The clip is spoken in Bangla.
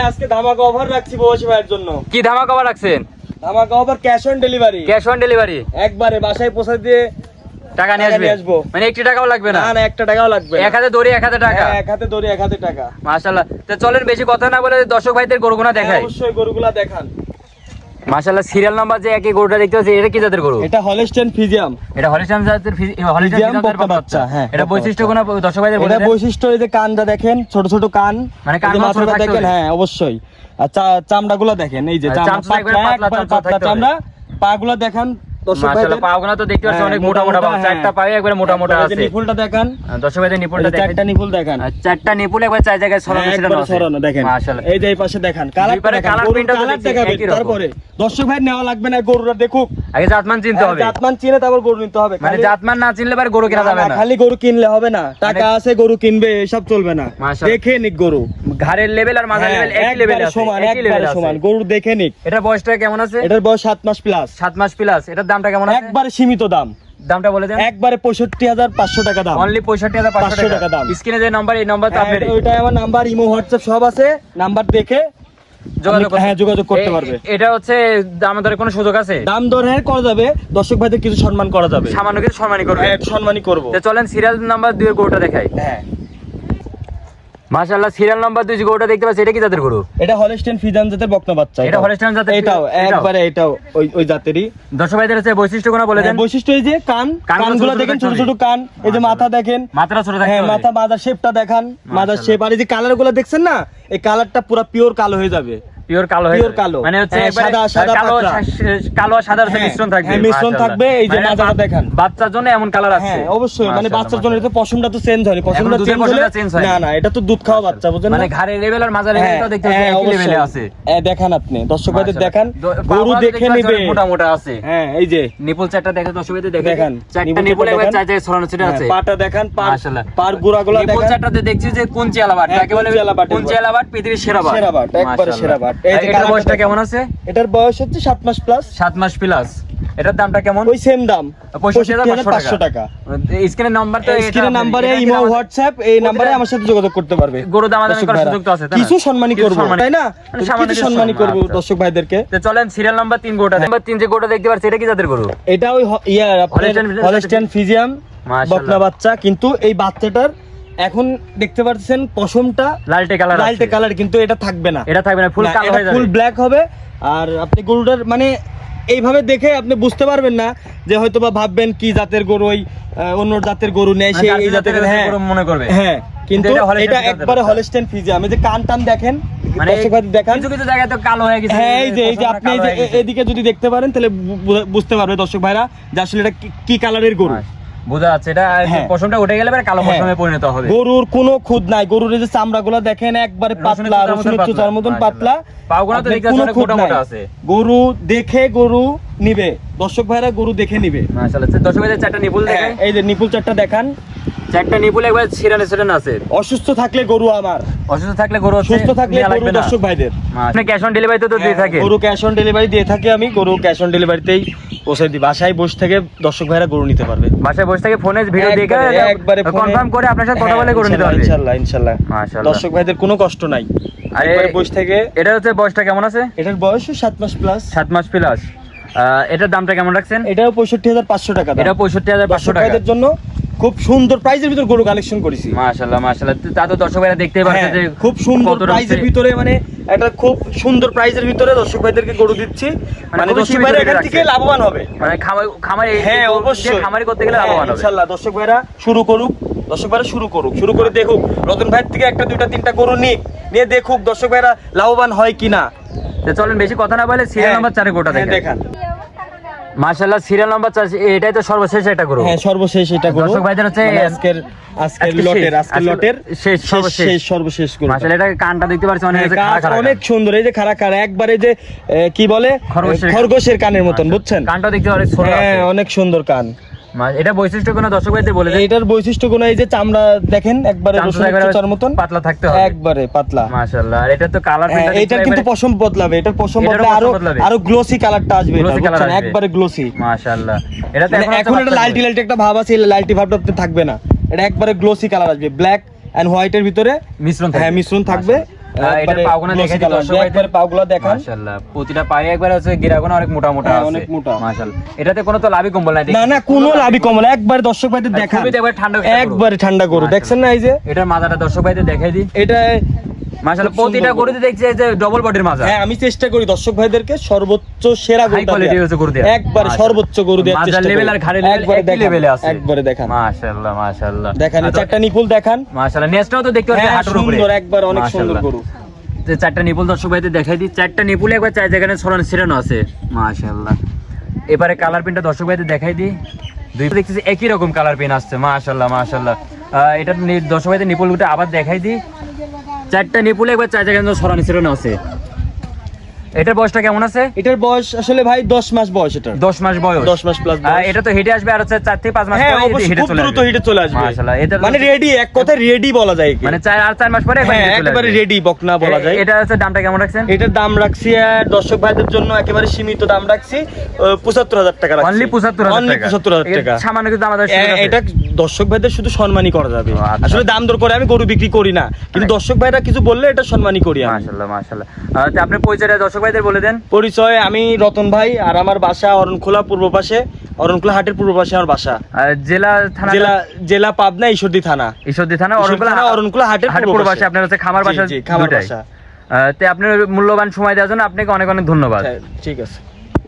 আজকে ধামাকা অফার রাখছি প্রবাসী ভাইয়ের জন্য। কি ধামাকা অফার রাখছেন? ধামাকা offer cash on delivery. Cash on delivery একবারে বাসায় পৌঁছে দিয়ে টাকা নিয়ে আসবো। মানে 1 টাকাও লাগবে না? না 1 টাকাও লাগবে না। এক হাতে দড়ি 1000 টাকা। এক হাতে দড়ি 1000 টাকা। মাশাআল্লাহ। তো চলেন বেশি কথা না বলে দর্শক ভাইদের গরুগুনা দেখাই। অবশ্যই গরুগুলা দেখান। মাশাআল্লাহ, সিরিয়াল নাম্বার যে একই গরুটা দেখতে পাচ্ছি, এটা কি জাতের গরু? এটা হলস্টাইন ফ্রিজিয়াম। এটা হলস্টাইন জাতের হলস্টাইন জাতের বাচ্চা। হ্যাঁ। এটা বৈশিষ্ট্য কোন দর্শক ভাইদের বলে এটা দেন। বৈশিষ্ট্য এই যে কানটা দেখেন, ছোট ছোট কান, মানে কান মাথাটা দেখেন। হ্যাঁ অবশ্যই। আচ্ছা চামড়াগুলো দেখেন, এই যে পাতলা চামড়া, পাগুলো দেখান দর্শক ভাইদের। মাশাআল্লাহ, পাগুলো তো দেখতে পাচ্ছি অনেক মোটা মোটা, চারটা পায়ে একবারে মোটা মোটা আছে। নিপুলটা দেখান দর্শক ভাইদের, নিপুলটা দেখেন, চারটা নিপুল দেখান, চারটা নিপুল একবার চার জায়গায় ছড়ানো দেখেন। মাশাআল্লাহ, এই যে এই পাশে দেখান, কালার দেখাবেন। তারপরে দর্শক ভাই নেওয়া লাগবে না, গরুরা দেখুক আগে জাতমান চিনতে হবে। জাতমান চিনে তারপর গরু নিতে হবে। মানে জাতমান না চিনলে পরে গরু কেনা যাবে না। খালি গরু কিনলে হবে না, টাকা আছে গরু কিনবে এসব চলবে না। দেখে নিক গরু, ঘাড়ের লেভেল আর মাথার লেভেল একই লেভেল আছে, একই লেভেল সমান। গরু দেখে নিক। এটা বয়সটা কেমন আছে? এটার বয়স 7 মাস প্লাস। 7 মাস প্লাস। এটার দামটা কেমন আছে? একবারে সীমিত দাম। দামটা বলে দেন। একবারে 65,500 টাকা দাম। অনলি 65,500 টাকা দাম। স্ক্রিনে যে নাম্বার, এই নাম্বার তো আপনার। ওইটা আমার নাম্বার, ইমো হোয়াটসঅ্যাপ সব আছে। নাম্বার দেখে যোগাযোগ করতে পারবে। এটা হচ্ছে দাম দরের কোনো সুযোগ আছে? দাম দরে করা যাবে, দর্শক ভাইদের কিছু সম্মান করা যাবে, সামান্য কিছু সম্মানই করবে। সম্মানই করব। তো চলেন সিরিয়াল নাম্বার 2 এর গরুটা দেখাই। হ্যাঁ মাশাআল্লাহ, সিরিয়াল নাম্বার 2 যে গরুটা দেখতে পাচ্ছি, এটা কি জাতের গরু? এটা হলস্টাইন ফ্রিজিয়ান জাতের বকনা বাচ্চা। এটা হলস্টাইন জাতের। এটাও ওই জাতেরই। দর্শক ভাইদের হচ্ছে বৈশিষ্ট্য কোন বলে দেন। বৈশিষ্ট্য এই যে কানগুলো দেখেন, ছোট ছোট কান, এই যে মাথা দেখেন, মাথাটা ছোট থাকে। হ্যাঁ মাথার শেপটা দেখান, মাথার শেপ। আর এই যে কালারগুলো দেখছেন না, এই কালারটা পুরো পিওর কালো হয়ে যাবে। পিওর কালো হয়ে যাবে। মানে হচ্ছে কালো আর সাদার মিশ্রণ থাকবে। হ্যাঁ মিশ্রণ থাকবে। এই যে মাথাটা দেখান, বাচ্চার জন্য এমন কালার আছে। হ্যাঁ অবশ্যই, মানে বাচ্চার জন্য। এটা পশমটা তো চেঞ্জ হয়নি, পশমটা চেঞ্জ হলে না এটা তো দুধ খাওয়া বাচ্চা, বুঝেন না? মানে ঘাড়ের লেভেল আর মাজার লেভেলটা দেখতে একই লেভেলে আছে। দেখান আপনি দর্শক ভাইদের দেখান, গরু দেখে নিবে। মোটা মোটা আছে। হ্যাঁ এই যে নিপল চারটা দেখে দর্শক ভাইদের দেখেন, চারটা নিপল একবার চার জায়গায় ছড়ানো ছিটা আছে। পাটা দেখান, মাশাআল্লাহ, পার গুড়াগুলো দেখেন। নিপল চারটাতে দেখছি যে কুঞ্চি আলাবাট, তাকে বলে কুঞ্চি আলাবাট, পৃথিবীর সেরা বাট। সেরা বাট, একবারে সেরা বাট। এই যে এটার বয়সটা কেমন আছে? এটার বয়স হচ্ছে 7 মাস প্লাস। 7 মাস প্লাস। এটার দামটা কেমন? ওই সেম দাম, 65,500 টাকা। স্ক্রিনের নাম্বার তো, স্ক্রিনের নম্বরে ইমো হোয়াটসঅ্যাপ, এই নম্বরে আমার সাথে যোগাযোগ করতে পারবে। গরু দামাদামি করার সুযোগ তো আছে, তাই না? কিছু সম্মানই করব, তাই না? কিছু সম্মানই করব দর্শক ভাইদেরকে। তো চলেন সিরিয়াল নাম্বার 3 গরুটা। নাম্বার 3 যে গরুটা দেখতে পাচ্ছি, এটা কি জাতের গরু? এটা ওই হলস্টাইন ফ্রিজিয়াম বকনা বাচ্চা। কিন্তু এই বাচ্চাটার এখন দেখতে পাচ্ছেন পশমটা লালটে কালার, কিন্তু এটা থাকবে না। এটা থাকবে না, ফুল কালো হয়ে যাবে, ফুল ব্ল্যাক হবে। আর আপনি গরুটার মানে এইভাবে দেখে আপনি বুঝতে পারবেন না যে হয়তো বা ভাববেন কি জাতের গরু, ওই অন্য জাতের গরু নেই সে এই জাতের গরু মনে করবে। হ্যাঁ, কিন্তু এটা একবারে হলস্টাইন ফ্রিজিয়াম। এই যে কান টান দেখেন, মানে দেখান, কিছু কিছু জায়গায় তো কালো হয়ে গেছে। হ্যাঁ এই যে আপনি এই যে এদিকে যদি দেখতে পারেন তাহলে বুঝতে পারবে দর্শক ভাইরা যে আসলে এটা কি কালারের গরু। বোঝা যাচ্ছে এটা পশমটা উঠে গেলে কালো পশমে পরিণত হবে। গরুর কোনো খুদ নাই, গরুর এই যে চামড়াগুলো দেখেন একবারে পাতলা, রসুনের চুচার মতন পাতলা। পাগুনা তো দেখতে অনেক মোটা মোটা আছে। গরু দেখে গরু নিবে দর্শক ভাইরা, গরু দেখে নিবে। মাশাআল্লাহ, দর্শক ভাইদের চারটা নিপুল দেখেন। এই যে নিপুল চারটা দেখান, চারটা নিপুল একবার ছিড়ানো আছে। অসুস্থ থাকলে গরু আমার, অসুস্থ থাকলে গরু, সুস্থ থাকলে গরু দর্শক ভাইদের। আপনি ক্যাশ অন ডেলিভারি তো দিয়ে থাকে? গরু ক্যাশ অন ডেলিভারি দিয়ে থাকি আমি। গরু ক্যাশ অন ডেলিভারিতেই পৌঁছে দিই। বাসায় বসে থেকে দর্শক ভাইরা গরু নিতে পারবে। বাসায় বসে থেকে ফোনে ভিডিও দেখে একবারে কনফার্ম করে আপনার সাথে কথা বলে গরু নিতে পারবে ইনশাআল্লাহ। মাশাআল্লাহ, দর্শক ভাইদের কোনো কষ্ট নাই। একবারে বসে থেকে। এটা হচ্ছে বয়সটা কেমন আছে? এটার বয়স 7 মাস প্লাস। 7 মাস প্লাস। এটার দামটা কেমন রাখছেন? এটাও 65,500 টাকা। এটা 65,500 টাকা। এর জন্য খুব সুন্দর প্রাইজের ভিতর গরু কালেকশন করেছি। মাশাআল্লাহ মাশাআল্লাহ, তা তো দর্শক ভাইরা দেখতেই পাচ্ছে যে খুব সুন্দর প্রাইজের ভিতরে, মানে একটা খুব সুন্দর প্রাইজের ভিতরে দর্শক ভাইদেরকে গরু দিচ্ছি। মানে দর্শক ভাইরা এখান থেকে লাভবান হবে। মানে খামারি, হ্যাঁ অবশ্যই খামারি করতে গেলে লাভবান হবে ইনশাআল্লাহ। দর্শক ভাইরা শুরু করুক, দর্শক ভাইরা শুরু করে দেখুক। রতন ভাইয়ের থেকে একটা দুইটা তিনটা গরু নিয়ে দেখুক দর্শক ভাইরা লাভবান হয় কিনা। তো চলেন বেশি কথা না বলে সিরিয়াল নাম্বার 4 এর গরুটা দেখান। মাশাআল্লাহ, সিরিয়াল নাম্বার 4, এটাই তো সর্বশেষ এটা গরু। হ্যাঁ সর্বশেষ এটা গরু। দর্শক ভাইদের হচ্ছে আজকের লটের সর্বশেষ গরু। মাশাআল্লাহ, এটা কানটা দেখতে পাচ্ছেন অনেক সুন্দর। এই যে খাড়া একবারে যে কি বলে খরগোশের কানের মতন, বুঝছেন? কানটা দেখতে অনেক ছোট, হ্যাঁ অনেক সুন্দর কান। এটা বৈশিষ্ট্য কোন দর্শক ভাইদের বলে দেন। এটার বৈশিষ্ট্য কোন, এই যে চামড়া দেখেন একবারে রসুনের চুচার মতন পাতলা থাকতে হবে, একবারে পাতলা। মাশাআল্লাহ, আর এটা তো কালার প্রিন্ট, এটা কিন্তু পশম বদলাবে। এটার পশম বদলে আরো গ্লোসি কালারটা আসবে। এটা বুঝছেন, একবারে গ্লোসি। মাশাআল্লাহ, এটা এখন এটা লালটি একটা ভাব আছে, লালটি ভাবটা থাকবে না। এটা একবারে গ্লোসি কালার আসবে, ব্ল্যাক এন্ড হোয়াইটের ভিতরে মিশ্রণ থাকবে। এটার পাগুনা দেখে দিই দর্শক ভাইদের। একবার পাগুলা দেখান। মাশাআল্লাহ, প্রতিটা পায়ে একবার হচ্ছে গিরাগুনা অনেক মোটা মোটা আছে, অনেক মোটা। মাশাআল্লাহ। এটাতে কোনো তো লাভই কম্বল নাই, না না কোনো লাভই কম না, একবার দর্শক ভাইদের দেখান, খুবই একবার ঠান্ডা একবারে ঠান্ডা গরু। দেখছেন না এই যে এটার মাথাটা দর্শক ভাইদের দেখাই দিই। এটা মাশাআল্লাহ, প্রতিটা গরুতে দেখছি এই যে ডবল বডির মাজা। হ্যাঁ, আমি চেষ্টা করি দর্শক ভাইদেরকে সর্বোচ্চ সেরা হাই গরুটা কোয়ালিটি দেওয়ার। হচ্ছে গরু দেয়া, একবারে সর্বোচ্চ গরু দেওয়ার মাজার চেষ্টা করি। লেভেল আর ঘাড়ের লেভেল একবারে একই দেখান, লেভেলে আছে। একবারে দেখান। মাশাআল্লাহ মাশাআল্লাহ, দেখান এই চারটা নিপুল দেখান। মাশাআল্লাহ। নেসটাও তো দেখতে পাচ্ছেন হ্যাঁ, হাঁটুর উপরে, সুন্দর, একবার অনেক সুন্দর মাশাআল্লাহ। গরু। তো চারটা নিপুল দর্শক ভাইদের দেখাই দিই, চারটা নিপুলে একবার চার জায়গায় ছড়ানো ছিড়ানো আছে, মাশাআল্লাহ। এবারে কালার প্রিন্টটা দর্শক ভাইদের দেখাই দিই, দুই দেখতেছি একই রকম কালার প্রিন্ট আসছে, মাশাআল্লাহ মাশাআল্লাহ। এটা দর্শক ভাইদের নিপুলগুলো আবার দেখাই দিই, চারটা নিপুলে একবার চার জায়গায় ছড়ানো ছিড়ানো আছে। এটার বয়সটা কেমন আছে? এটার বয়স আসলে ভাই 10 মাস বয়স, এটার 10 মাস বয়স, 10 মাস প্লাস বয়স। এটা তো হেঁটে আসবে আর হচ্ছে 4 থেকে 5 মাস হ্যাঁ, পরে অবশ্যই হেঁটে খুব চলে দ্রুত আসবে, হিটে চলে আসবে। মাশাআল্লাহ। এটা মানে রেডি, এক কথায় রেডি বলা যায় কি, মানে 4 মাস পরে একবার হ্যাঁ, হেঁটে চলে একেবারে আসবে। রেডি বকনা বলা যায়। এটা হচ্ছে দামটা কেমন রাখছেন? এটার দাম রাখছি আর দর্শক ভাইদের জন্য একেবারে সীমিত দাম রাখছি, 75,000 টাকা রাখছি। অনলি 75,000 Only টাকা, 75,000 টাকা। সামান্য কিছু আমাদের এটা দর্শক ভাইদের শুধু সম্মানই করা যাবে। ও, আচ্ছা। আসলে দাম দর করে আমি গরু বিক্রি করি না, কিন্তু দর্শক ভাইরা কিছু বললে এটা সম্মানই করি আমি। মাশাআল্লাহ মাশাআল্লাহ। তো আপনি পরিচয়টা দর্শক ভাইদের বলে দেন। পরিচয়, আমি রতন ভাই, আর আমার বাসা অরণখোলা পূর্ব পাশে, অরণখোলা হাটের পূর্ব পাশে আমার বাসা। জেলা থানা, জেলা পাবনা, ঈশ্বরদী থানা। ঈশ্বরদী থানা, অরণখোলা হাটের পূর্ব পাশে। আপনার হচ্ছে খামার বাসা, জি, খামার দুটাই। বাসা। আপনার মূল্যবান সময় দেওয়ার জন্য আপনাকে অনেক অনেক ধন্যবাদ। ঠিক আছে।